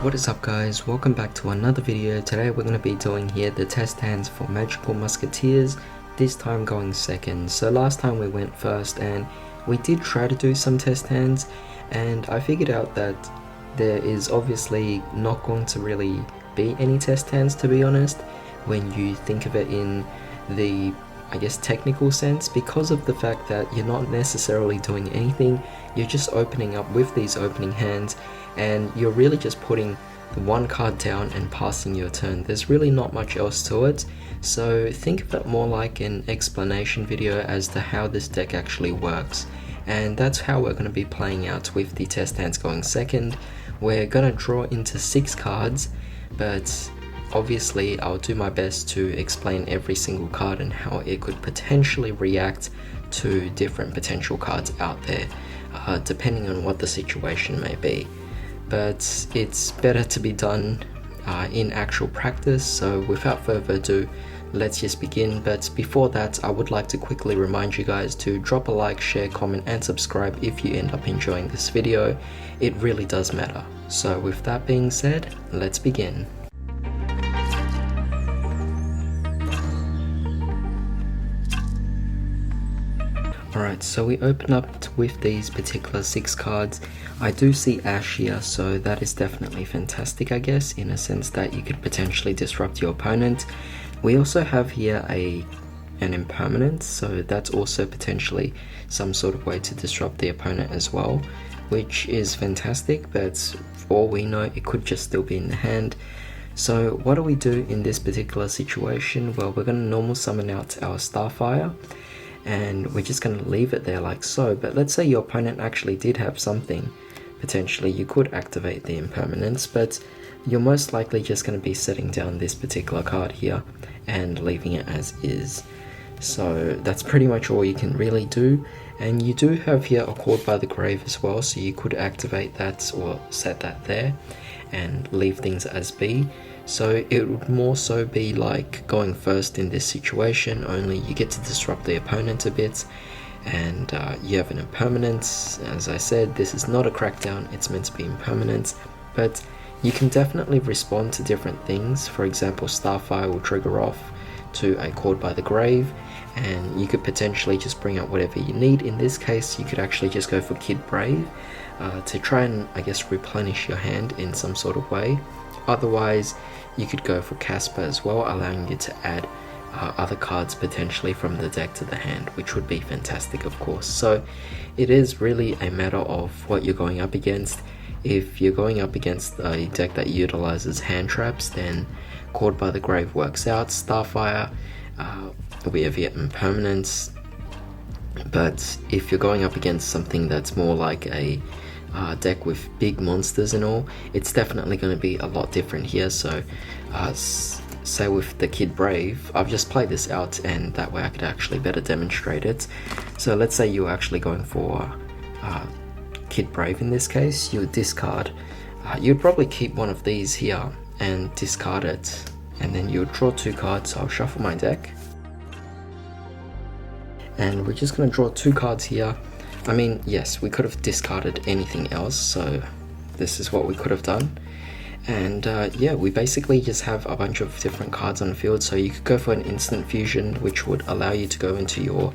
What is up guys, welcome back to another video. Today we're going to be doing here the test hands for Magical Musketeers, this time going second. So last time we went first and we did try to do some test hands, and I figured out that there is obviously not going to really be any test hands, to be honest, when you think of it in the technical sense, because of the fact that you're not necessarily doing anything. You're just opening up with these opening hands and you're really just putting the one card down and passing your turn. There's really not much else to it, so think of it more like an explanation video as to how this deck actually works. And that's how we're going to be playing out with the test hands going second. We're going to draw into 6 cards, but obviously I'll do my best to explain every single card and how it could potentially react to different potential cards out there, depending on what the situation may be. But it's better to be done in actual practice, so without further ado, let's just begin. But before that, I would like to quickly remind you guys to drop a like, share, comment and subscribe if you end up enjoying this video. It really does matter. So with that being said, let's begin. Alright, so we open up with these particular 6 cards. I do see Ash here, so that is definitely fantastic, I guess, in a sense that you could potentially disrupt your opponent. We also have here an impermanence, so that's also potentially some sort of way to disrupt the opponent as well, which is fantastic, but for all we know, it could just still be in the hand. So what do we do in this particular situation? Well, we're going to normal summon out our Starfire, and we're just going to leave it there like so. But let's say your opponent actually did have something. Potentially you could activate the impermanence, but you're most likely just going to be setting down this particular card here and leaving it as is. So that's pretty much all you can really do. And you do have here a Called by the Grave as well, so you could activate that or set that there and leave things as be. So it would more so be like going first in this situation, only you get to disrupt the opponent a bit, and you have an impermanence. As I said, this is not a crackdown, it's meant to be impermanence, but you can definitely respond to different things. For example, Starfire will trigger off to a Called by the Grave, and you could potentially just bring out whatever you need. In this case, you could actually just go for Kid Brave to try and, replenish your hand in some sort of way. Otherwise, you could go for Casper as well, allowing you to add other cards potentially from the deck to the hand, which would be fantastic, of course. So it is really a matter of what you're going up against. If you're going up against a deck that utilizes hand traps, then Called by the Grave works out. Starfire, we have yet impermanence. But if you're going up against something that's more like a deck with big monsters and all, it's definitely going to be a lot different here. So say with the Kid Brave, I've just played this out and that way I could actually better demonstrate it. So let's say you're actually going for Kid Brave. In this case, you would discard, you'd probably keep one of these here and discard it, and then you would draw 2 cards. So I'll shuffle my deck and we're just going to draw 2 cards here. I mean, yes, we could have discarded anything else, so this is what we could have done. And yeah, we basically just have a bunch of different cards on the field. So you could go for an instant fusion, which would allow you to go into your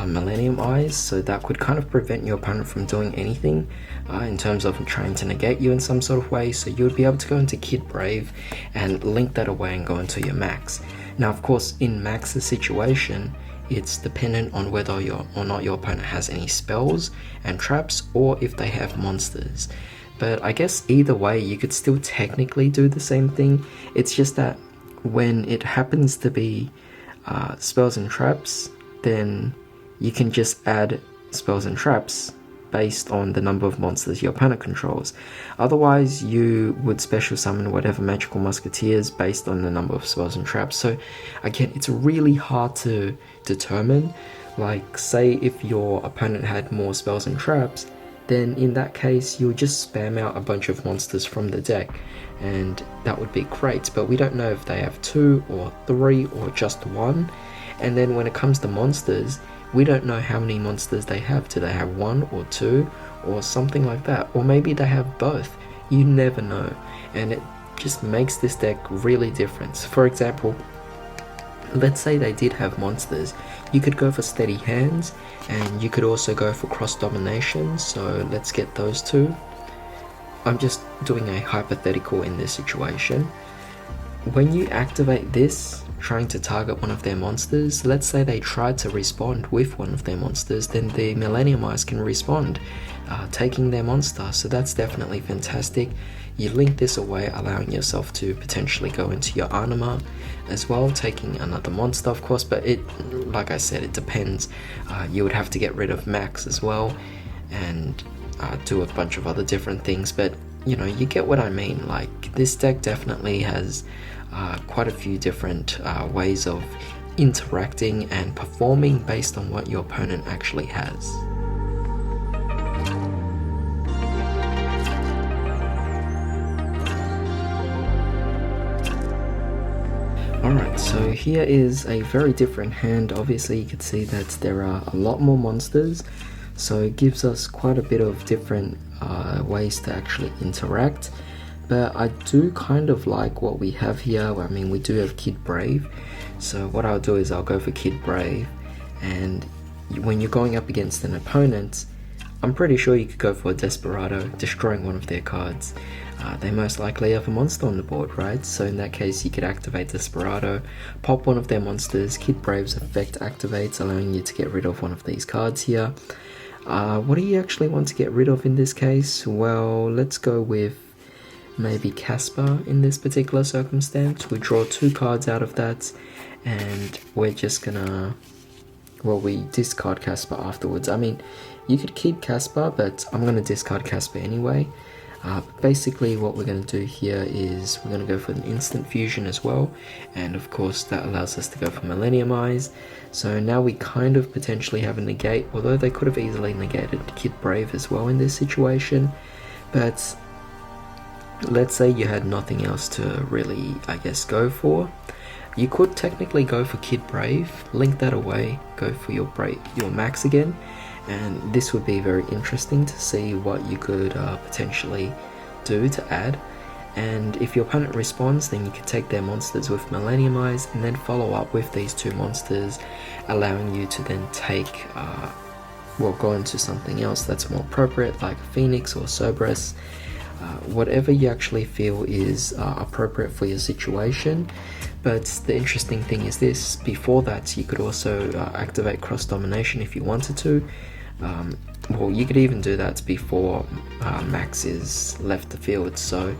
Millennium Eyes, so that could kind of prevent your opponent from doing anything in terms of trying to negate you in some sort of way. So you would be able to go into Kid Brave and link that away and go into your Max. Now, of course, in Max's situation, it's dependent on whether or not your opponent has any spells and traps, or if they have monsters. But I guess either way, you could still technically do the same thing. It's just that when it happens to be spells and traps, then you can just add spells and traps based on the number of monsters your opponent controls. Otherwise, you would special summon whatever Magical Musketeers based on the number of spells and traps. So again, it's really hard to determine. Like, say if your opponent had more spells and traps, then in that case you'll just spam out a bunch of monsters from the deck and that would be great. But we don't know if they have 2 or 3 or just 1. And then when it comes to monsters, we don't know how many monsters they have. Do they have 1 or 2 or something like that? Or maybe they have both. You never know. and it just makes this deck really different. For example, let's say they did have monsters, you could go for steady hands, and you could also go for cross domination, so let's get those two. I'm just doing a hypothetical in this situation. When you activate this, trying to target one of their monsters, let's say they tried to respond with one of their monsters, then the Millennium Eyes can respond, taking their monster, so that's definitely fantastic. You link this away, allowing yourself to potentially go into your Anima as well, taking another monster of course, but it, like I said, it depends. You would have to get rid of Max as well, and do a bunch of other different things, but you know, you get what I mean. Like, this deck definitely has quite a few different ways of interacting and performing based on what your opponent actually has. Alright, so here is a very different hand. Obviously you can see that there are a lot more monsters, so it gives us quite a bit of different ways to actually interact. But I do kind of like what we have here. I mean, we do have Kid Brave, so what I'll do is I'll go for Kid Brave, and when you're going up against an opponent, I'm pretty sure you could go for a Desperado, destroying one of their cards. They most likely have a monster on the board, right? So in that case you could activate Desperado, pop one of their monsters, Kid Brave's effect activates, allowing you to get rid of one of these cards here. What do you actually want to get rid of in this case? Well, let's go with maybe Casper in this particular circumstance. We draw 2 cards out of that, and we're just gonna, well, we discard Casper afterwards. I mean, you could keep Casper, but I'm gonna discard Casper anyway. Basically what we're going to do here is we're going to go for an instant fusion as well, and of course that allows us to go for Millennium Eyes. So now we kind of potentially have a negate, although they could have easily negated Kid Brave as well in this situation. But let's say you had nothing else to really, I guess, go for. You could technically go for Kid Brave, link that away, go for your Max again, and this would be very interesting to see what you could potentially do to add. And if your opponent responds, then you can take their monsters with Millennium Eyes and then follow up with these 2 monsters, allowing you to then take, well, go into something else that's more appropriate, like Phoenix or Cerberus. Whatever you actually feel is appropriate for your situation. But the interesting thing is this, before that you could also activate Cross Domination if you wanted to. Well, you could even do that before Max is left the field, so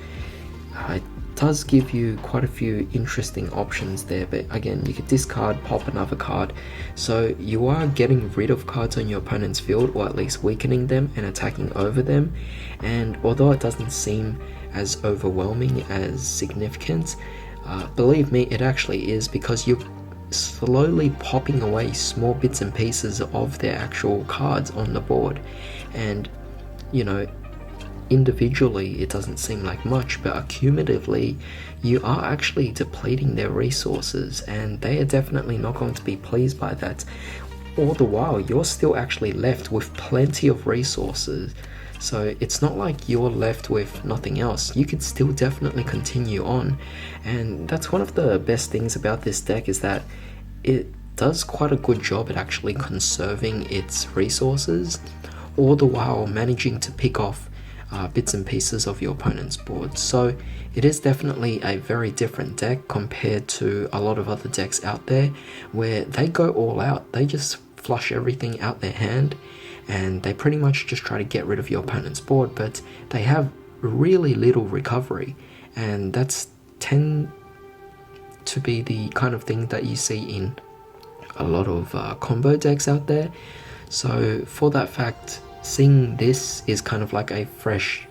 it does give you quite a few interesting options there. But again, you could discard, pop another card, so you are getting rid of cards on your opponent's field, or at least weakening them and attacking over them. And although it doesn't seem as overwhelming as significant, believe me, it actually is, because you're slowly popping away small bits and pieces of their actual cards on the board. And you know, individually it doesn't seem like much, but accumulatively you are actually depleting their resources, and they are definitely not going to be pleased by that. All the while you're still actually left with plenty of resources, so it's not like you're left with nothing else. You could still definitely continue on, and that's one of the best things about this deck, is that it does quite a good job at actually conserving its resources, all the while managing to pick off bits and pieces of your opponent's board. So it is definitely a very different deck compared to a lot of other decks out there, where they go all out. They just flush everything out their hand, and they pretty much just try to get rid of your opponent's board, but they have really little recovery, and that's tend to be the kind of thing that you see in a lot of combo decks out there. So for that fact, seeing this is kind of like a fresh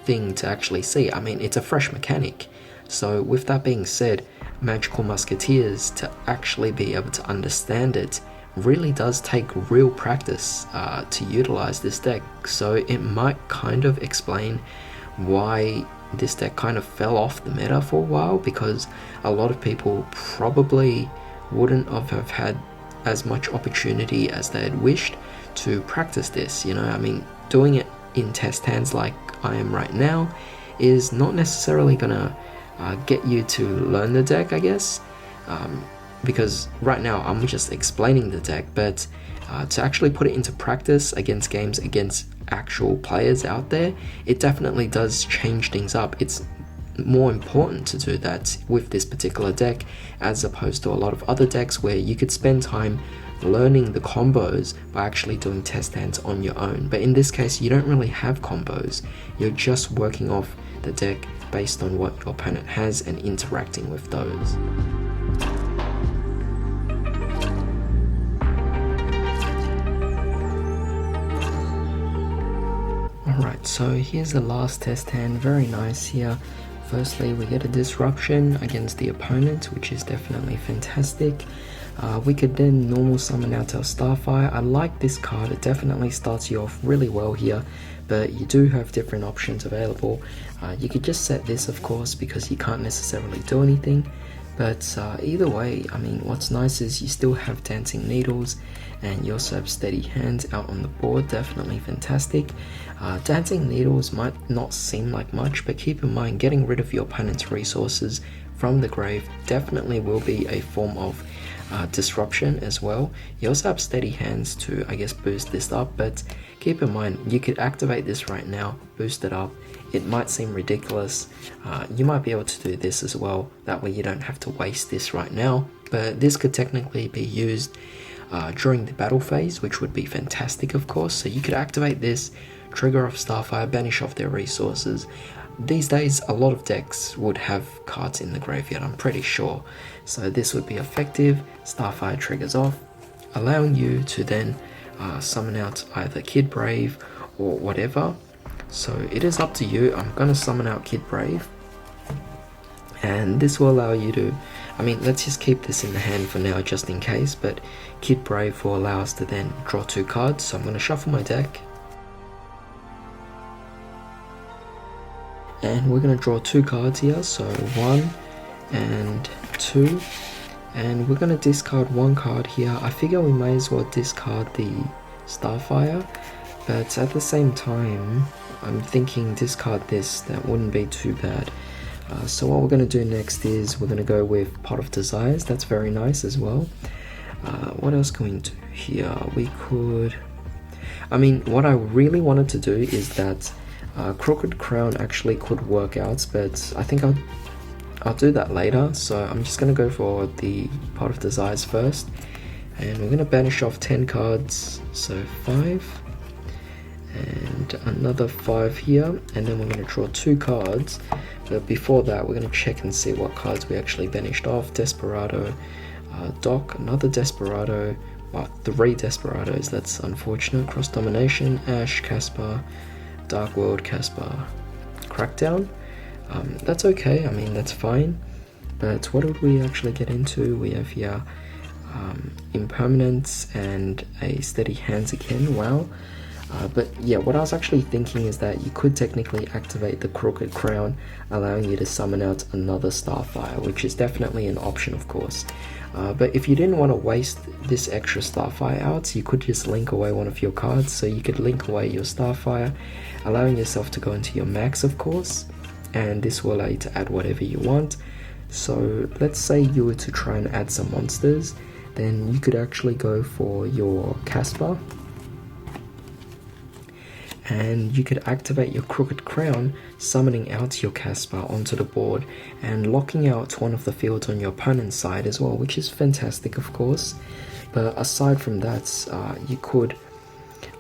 thing to actually see. I mean, it's a fresh mechanic. So with that being said, Magical Musketeers, to actually be able to understand it, really does take real practice to utilize this deck. So it might kind of explain why this deck kind of fell off the meta for a while, because a lot of people probably wouldn't have had as much opportunity as they had wished to practice this. You know, I mean, doing it in test hands like I am right now, is not necessarily gonna get you to learn the deck, I guess, because right now I'm just explaining the deck, but to actually put it into practice against games against actual players out there, it definitely does change things up. It's more important to do that with this particular deck as opposed to a lot of other decks where you could spend time learning the combos by actually doing test hands on your own. But in this case, you don't really have combos. You're just working off the deck based on what your opponent has and interacting with those. Alright, so here's the last test hand. Very nice here. Firstly, we get a disruption against the opponent, which is definitely fantastic. We could then normal summon out our Starfire. I like this card, it definitely starts you off really well here, but you do have different options available. You could just set this, of course, because you can't necessarily do anything. But either way, I mean, what's nice is you still have Dancing Needles, and you also have Steady Hands out on the board, definitely fantastic. Dancing Needles might not seem like much, but keep in mind, getting rid of your opponent's resources from the grave definitely will be a form of disruption as well. You also have Steady Hands to, I guess, boost this up, but keep in mind, you could activate this right now, boost it up. It might seem ridiculous. You might be able to do this as well, that way you don't have to waste this right now, but this could technically be used during the battle phase, which would be fantastic, of course. So you could activate this, trigger off Starfire, banish off their resources. These days, a lot of decks would have cards in the graveyard, I'm pretty sure. So this would be effective. Starfire triggers off, allowing you to then summon out either Kid Brave or whatever. So it is up to you. I'm going to summon out Kid Brave. And this will allow you to, I mean, let's just keep this in the hand for now just in case, but Kid Brave will allow us to then draw 2 cards. So I'm going to shuffle my deck. And we're going to draw 2 cards here, so 1 and 2. And we're going to discard 1 card here. I figure we may as well discard the Starfire, but at the same time, I'm thinking discard this, that wouldn't be too bad. So what we're going to do next is we're going to go with Pot of Desires. That's very nice as well. What else can we do here? We could, I mean, what I really wanted to do is that Crooked Crown actually could work out, but I think I'll do that later. So I'm just going to go for the Pot of Desires first, and we're going to banish off 10 cards, so 5 and another 5 here, and then we're going to draw 2 cards. But before that, we're going to check and see what cards we actually banished off. Desperado, Doc, another Desperado, well, 3 Desperados, that's unfortunate. Cross Domination, Ash, Caspar, Dark World, Caspar, Crackdown. That's okay, I mean, that's fine. But what did we actually get into? We have here Impermanence and a Steady Hands again, wow. But yeah, what I was actually thinking is that you could technically activate the Crooked Crown, allowing you to summon out another Starfire, which is definitely an option, of course. But if you didn't want to waste this extra Starfire out, you could just link away one of your cards. So you could link away your Starfire, allowing yourself to go into your max, of course, and this will allow you to add whatever you want. So let's say you were to try and add some monsters, then you could actually go for your Caspar, and you could activate your Crooked Crown, summoning out your Caspar onto the board and locking out one of the fields on your opponent's side as well, which is fantastic, of course. But aside from that, you could,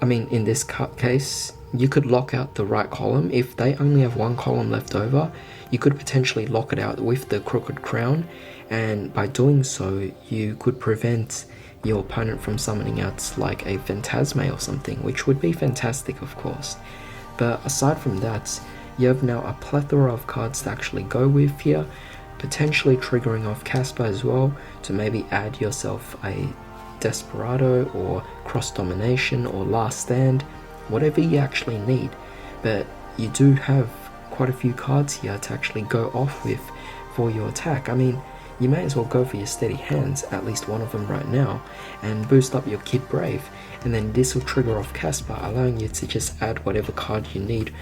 I mean, in this case, you could lock out the right column. If they only have 1 column left over, you could potentially lock it out with the Crooked Crown, and by doing so, you could prevent your opponent from summoning out like a Phantasme or something, which would be fantastic, of course. But aside from that, you have now a plethora of cards to actually go with here, potentially triggering off Caspar as well to maybe add yourself a Desperado or Cross Domination or Last Stand, whatever you actually need. But you do have quite a few cards here to actually go off with for your attack. I mean, you may as well go for your steady hands, at least one of them right now, and boost up your Kid Brave, and then this will trigger off Casper, allowing you to just add whatever card you need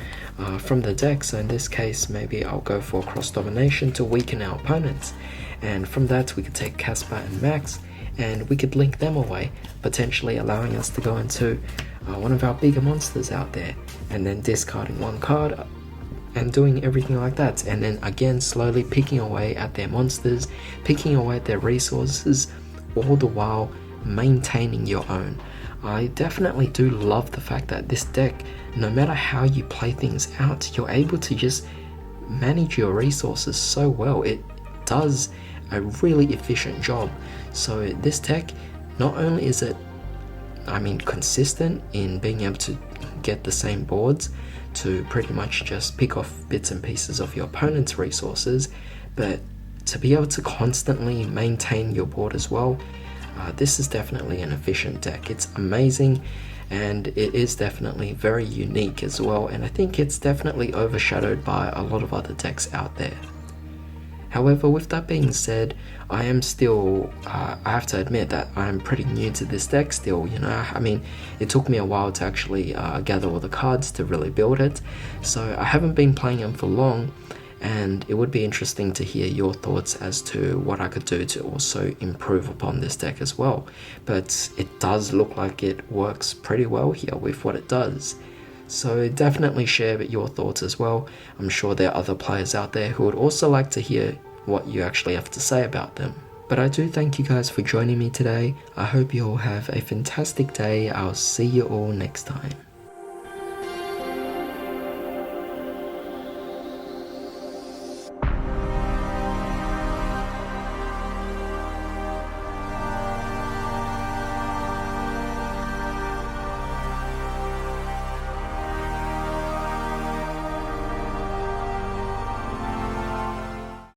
from the deck. So in this case, maybe I'll go for Cross Domination to weaken our opponents, and from that we could take Casper and Max, and we could link them away, potentially allowing us to go into one of our bigger monsters out there, and then discarding one card and doing everything like that, and then again slowly picking away at their monsters, picking away at their resources, all the while maintaining your own. I definitely do love the fact that this deck, no matter how you play things out, you're able to just manage your resources so well. It does a really efficient job. So this deck, not only is it, consistent in being able to get the same boards to pretty much just pick off bits and pieces of your opponent's resources, but to be able to constantly maintain your board as well. This is definitely an efficient deck. It's amazing, and it is definitely very unique as well, and I think it's definitely overshadowed by a lot of other decks out there. However, with that being said, I am still, I have to admit that I'm pretty new to this deck still, it took me a while to actually gather all the cards to really build it, so I haven't been playing them for long, and it would be interesting to hear your thoughts as to what I could do to also improve upon this deck as well. But it does look like it works pretty well here with what it does. So definitely share your thoughts as well. I'm sure there are other players out there who would also like to hear what you actually have to say about them. But I do thank you guys for joining me today. I hope you all have a fantastic day. I'll see you all next time.